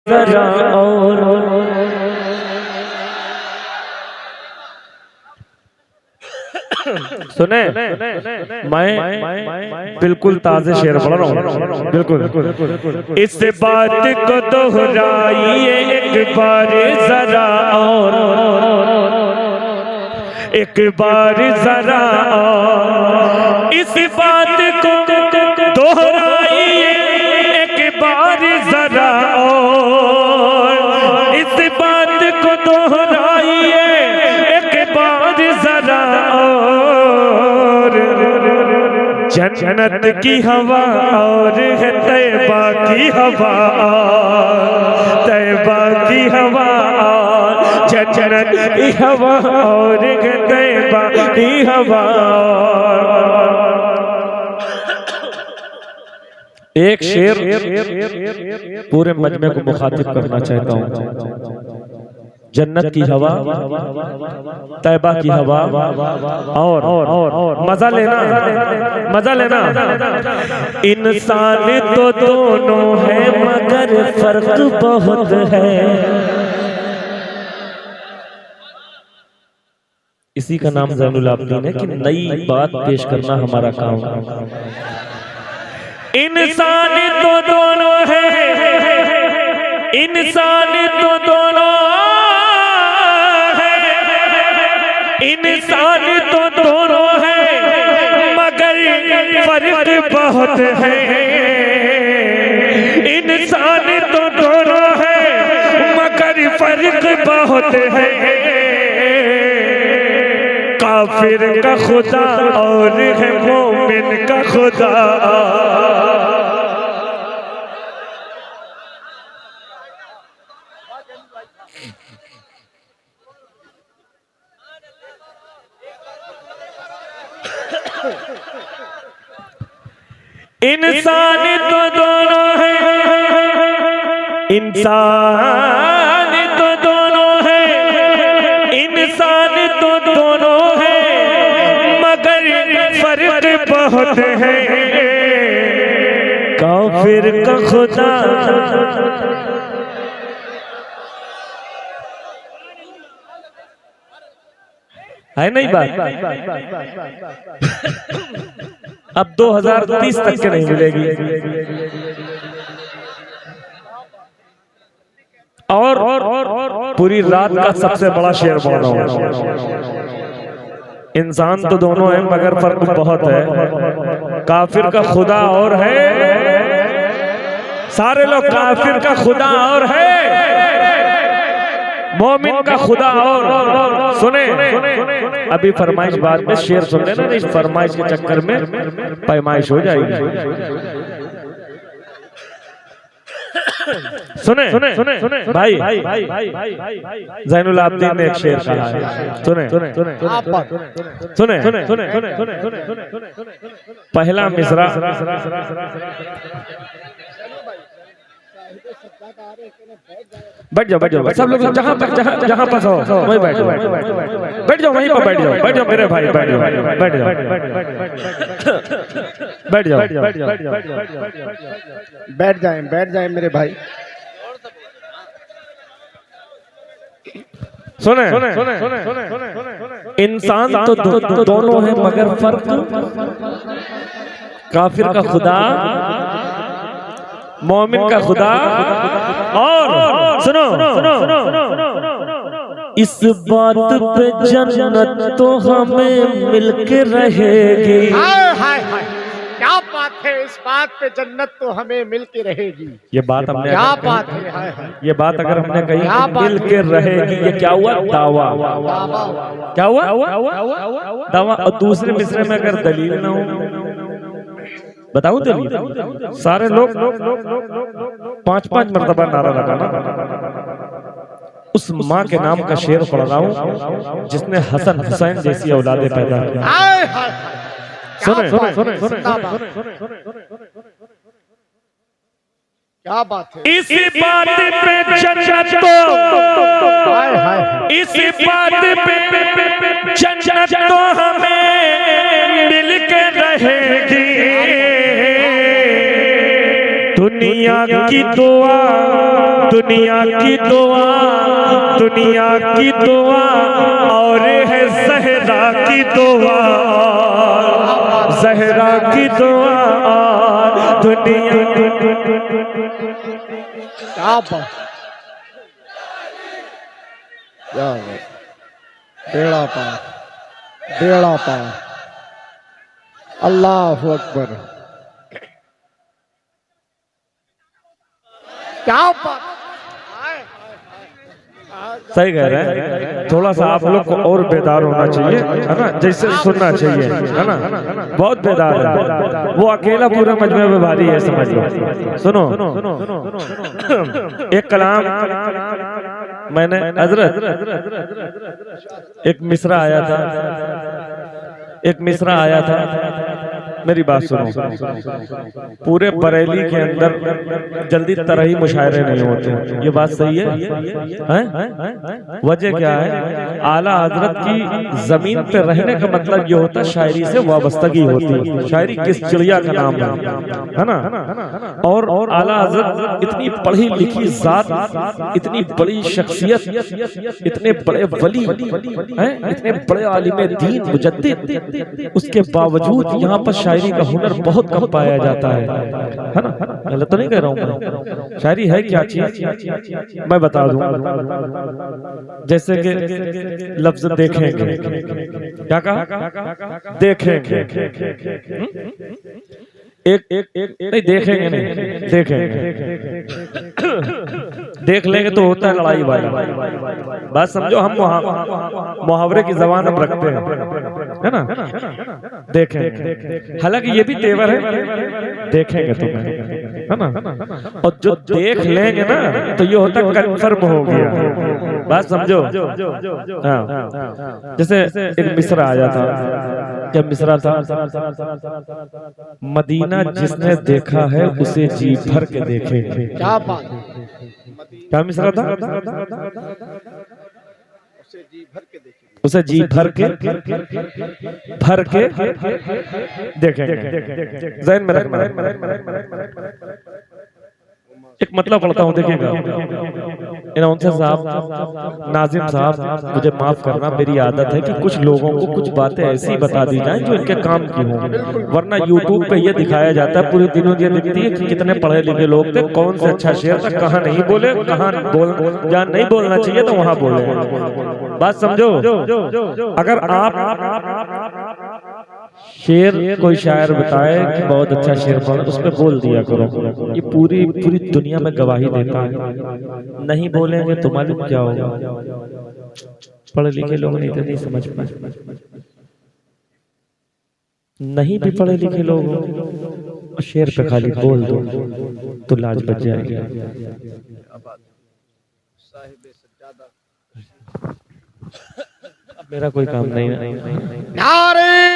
जरा और सुने, मैं बिल्कुल ताजे शेर पढ़ रहा हूँ, बिल्कुल। इस बात को दोहराइए एक बार जरा और, एक बार जरा और, इस बात को दोहराइए एक बार जरा और, इस बात को दोहराइए एक बार जरा और, जन्नत की हवा और है तैबा की हवा और, तैबा की हवा और, जन्नत की हवा और है तैबा की हवा। एक शेर पूरे मजमे को मुखातिब करना चाहता हूँ। जन्नत की हवा, तैबा की हवा और मजा लेना, मजा लेना। इंसान तो दोनों है मगर फर्क बहुत है। इसी का नाम ज़ैनुल आबिदीन है कि नई बात पेश करना हमारा काम है। इंसान तो दोनों है, इंसान तो दोनों है, इंसान तो दोनों है मगर फर्क बहुत है। इंसान तो दोनों है मगर फर्क बहुत है। काफिर का खुदा और है मोमिन का खुदा। इंसान तो दोनों है, इंसान तो दोनों है, इंसान तो दोनों है मगर फर्क बहुत है। काफिर का खुदा है नहीं बात, अब 2030 तक के नहीं मिलेगी। और पूरी रात का सबसे बड़ा शेर बोल रहा हूँ। इंसान तो दोनों है मगर फर्क बहुत है। काफिर का खुदा और है, सारे लोग काफिर का खुदा और है, मोमिन का खुदा और। सुने, अभी फरमाइश बाद में शेर सुन लेना, इस फरमाइश के चक्कर में पैमाइश हो जाएगी। सुने, सुने, सुने, सुने भाई, ज़ैनुल आबिदीन ने एक शेर कहा है। सुने, सुने, सुने, सुने, सुने, सुने, पहला मिसरा। बैठ जाओ, बैठ जाओ, सब लोग जहाँ जहाँ पर हो वहीं बैठ जाओ, बैठ जाओ, वहीं पर बैठ जाओ, बैठ जाओ मेरे भाई, बैठ जाओ, बैठ जाओ, बैठ जाओ, बैठ जाएं, बैठ जाएं मेरे भाई। सुने, सुने, सुने, सुने, इंसान तो दोनों है मगर फर्क, काफिर का खुदा, मोमिन का खुदा और सुनो, इस बात पे जन्नत तो हमें मिलके रहेगी। क्या बात है, इस बात पे जन्नत तो हमें मिलके रहेगी। ये बात हमने, क्या बात है, ये बात अगर हमने कही मिलके रहेगी, ये क्या हुआ? दावा। क्या हुआ? दावा। और दूसरे मिसरे में अगर दलील ना हो, बताऊं दलील? सारे लोग 5-5 मरतबा नारा लगाना। उस माँ के नाम का शेर पढ़ रहा हूँ जिसने हसन हुसैन जैसी औलादे पैदा की। सुने, सुने, सुने, सुने, क्या बात है। इस बात पे जन्नत तो, इस बात पे जन्नत तो हमें मिलके रहेगी। दुनिया की दुआ, दुनिया की दुआ, दुनिया की दुआ और है ज़हरा की दुआ, ज़हरा की दुआ दुनिया। क्या बात, क्या बात, बेड़ा पार, बेड़ा पार, अल्लाह अकबर। क्या बात, सही कह रहे हैं। थोड़ा सा आप लोग को और बेदार होना चाहिए, है ना, जैसे सुनना चाहिए, है ना। बहुत बेदार है वो, अकेला पूरा मजमे में भारी है, समझ लो। सुनो एक कलाम मैंने, हजरत एक मिसरा आया था, एक मिसरा आया था, मेरी बात सुनो। पूरे बरेली के अंदर जल्दी तरह ही मुशायरे नहीं होते, ये बात सही है? वजह क्या है? आला हजरत की जमीन पे रहने का मतलब ये होता है शायरी से वाबस्तगी होती है। शायरी किस चिड़िया का नाम है ना। और आला हजरत इतनी पढ़ी लिखी जात, इतनी बड़ी शख्सियत, इतने बड़े वली हैं, इतने बड़े आलिम दीन मुजद्दिद, उसके बावजूद यहाँ पर शायरी का हुनर बहुत कम पाया जाता है ना। गलत तो नहीं कह रहा हूँ? शायरी है क्या चीज, मैं बता दूं। जैसे कि लफ्ज देखेंगे, क्या कहा? देखेंगे, एक नहीं देखेंगे, नहीं देखेंगे, देख लेंगे तो होता है लड़ाई वाली बात, समझो। हम मुहावरे की जबान हम रखते हैं, है ना। देखेंगे, हालांकि ये भी तेवर है, देखेंगे तुम्हें, है ना। और जो देख लेंगे ना तो ये होता है कन्फर्म हो गया, बात समझो। हाँ, जैसे एक मिसरा आया था, क्या मिसरा था? मदीना जिसने देखा है उसे जी भर के देखे। क्या बात, क्या मिसरा था? उसे जी भर के देखेंगे, उसे जी भर के देखेंगे। ज़हन में रखना। एक मतलब पढ़ता हूँ, देखिएगा। अनाउंसर साहब, नाजिम साहब, मुझे माफ करना, मेरी आदत है कि कुछ लोगों को कुछ बातें ऐसी बता दी जाएं जो इनके काम की हों, वरना यूट्यूब पे ये दिखाया जाता है पूरी दिनों ये दिखती है कि कितने पढ़े लिखे लोग थे, कौन से अच्छा शेर था, कहाँ नहीं बोले, कहाँ जहाँ नहीं बोलना चाहिए तो वहां बोले। बात समझो। अगर आप शेर, कोई शायर बताए कि बहुत अच्छा शेर पढ़ा, उस पर बोल दिया करो। ये पूरी दुनिया में गवाही देता है। नहीं बोलेंगे तो मालूम क्या होगा? पढ़े लिखे लोग नहीं समझ पाए, नहीं भी पढ़े लिखे लोग शेर पे खाली बोल दो तो लाज बच जाएगी। मेरा कोई काम नहीं है। नारे